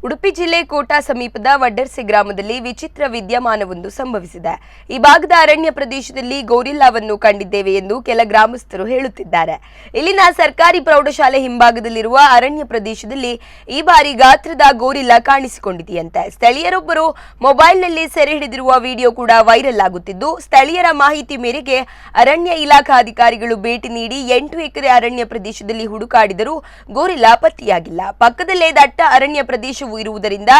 ಉಡುಪಿ ಜಿಲ್ಲೆ ಕೋಟಾ ಸಮೀಪದ ವಡ್ಡರ್ಸೆ ಗ್ರಾಮದಲ್ಲಿ ವಿಚಿತ್ರ ವಿದ್ಯಮಾನವೊಂದು ಸಂಭವಿಸಿದೆ. ಈ ಭಾಗದ ಅರಣ್ಯ ಪ್ರದೇಶದಲ್ಲಿ ಗೋರಿಲ್ಲಾವನ್ನು ಕಂಡಿದ್ದೇವೆ ಎಂದು ಕೆಲ ಗ್ರಾಮಸ್ಥರು ಹೇಳುತ್ತಿದ್ದಾರೆ. ಇಲ್ಲಿನ ಸರ್ಕಾರಿ ಪ್ರೌಢಶಾಲೆ ಹಿಂಭಾಗದಲ್ಲಿರುವ ಅರಣ್ಯ ಪ್ರದೇಶದಲ್ಲಿ ಈ ಬಾರಿ ಗಾತ್ರದ ಗೋರಿಲ್ಲಾ ಕಾಣಿಸಿಕೊಂಡಿದೆಯಂತೆ. ಸ್ಥಳೀಯರೊಬ್ಬರು ಮೊಬೈಲ್ನಲ್ಲಿ ಸೆರೆ ಹಿಡಿದಿರುವ ವಿಡಿಯೋ ಕೂಡ ವೈರಲ್ ಆಗುತ್ತಿದ್ದು, ಸ್ಥಳೀಯರ ಮಾಹಿತಿ ಮೇರೆಗೆ ಅರಣ್ಯ ಇಲಾಖಾ ಅಧಿಕಾರಿಗಳು ಭೇಟಿ ನೀಡಿ 8 ಎಕರೆ ಅರಣ್ಯ ಪ್ರದೇಶದಲ್ಲಿ ಹುಡುಕಾಡಿದರೂ ಗೋರಿಲ್ಲಾ ಪತ್ತೆಯಾಗಿಲ್ಲ. ಪಕ್ಕದಲ್ಲೇ ದಟ್ಟ ಅರಣ್ಯ ಪ್ರದೇಶವು ಇರುವುದರಿಂದ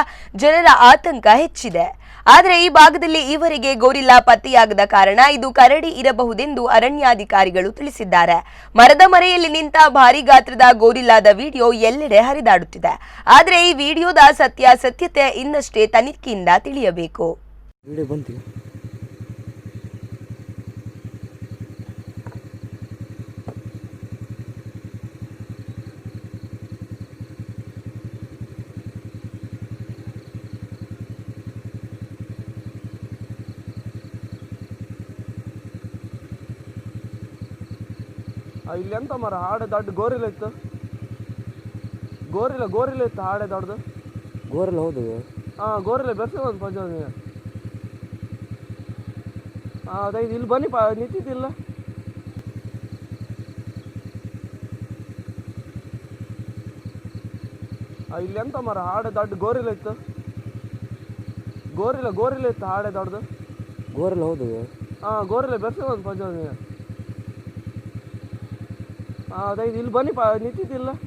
ಜನರ ಆತಂಕ ಹೆಚ್ಚಿದೆ. ಆದರೆ ಈ ಭಾಗದಲ್ಲಿ ಈವರೆಗೆ ಗೋರಿಲ್ಲಾ ಪತ್ತೆಯಾಗದ ಕಾರಣ ಇದು ಕರಡಿ ಇರಬಹುದೆಂದು ಅರಣ್ಯಾಧಿಕಾರಿಗಳು ತಿಳಿಸಿದ್ದಾರೆ. ಮರದ ಮರೆಯಲ್ಲಿ ನಿಂತ ಭಾರಿ ಗಾತ್ರದ ಗೋರಿಲ್ಲಾದ ವಿಡಿಯೋ ಎಲ್ಲೆಡೆ ಹರಿದಾಡುತ್ತಿದೆ. ಆದರೆ ಈ ವಿಡಿಯೋದ ಸತ್ಯಾಸತ್ಯತೆ ಇನ್ನಷ್ಟೇ ತನಿಖೆಯಿಂದ ತಿಳಿಯಬೇಕು. ಇಲ್ಲಿ ಎಂತ ಮರ ಹಾಡೆ ದೊಡ್ಡ ಗೋರಿಲ್ಲ ಇತ್ತು. ಗೋರಿಲ್ಲ ಇತ್ತು ಹಾಡೆ ದೊಡ್ಡದು ಗೋರಿಲ್ಲ. ಹೌದು ಗೋರಿಲ್ಲ ಬೆರ್ಸ ಒಂದು ಪಂಚಾಯತ್. ಅದೈದು ಇಲ್ಲಿ ಬನ್ನಿ ನಿಂತಿದ್ದಿಲ್ಲ. ಇಲ್ಲಿ ಎಂತ ಮರ ಹಾಡೆ ದೊಡ್ಡ ಗೋರಿಲ್ಲ ಇತ್ತು. ಗೋರಿಲ್ಲ ಇತ್ತು ಹಾಡೆ ದೊಡ್ಡದು ಗೋರಿಲ್ಲ. ಹೌದು ಗೋರಿಲ್ಲ ಬೆರ್ಸ ಒಂದು ಪಂಚಾಯತ್. ಅದೈದು ಇಲ್ಲಿ ಬನ್ನಿ ನಿಂತಿದ್ದಿಲ್ಲ.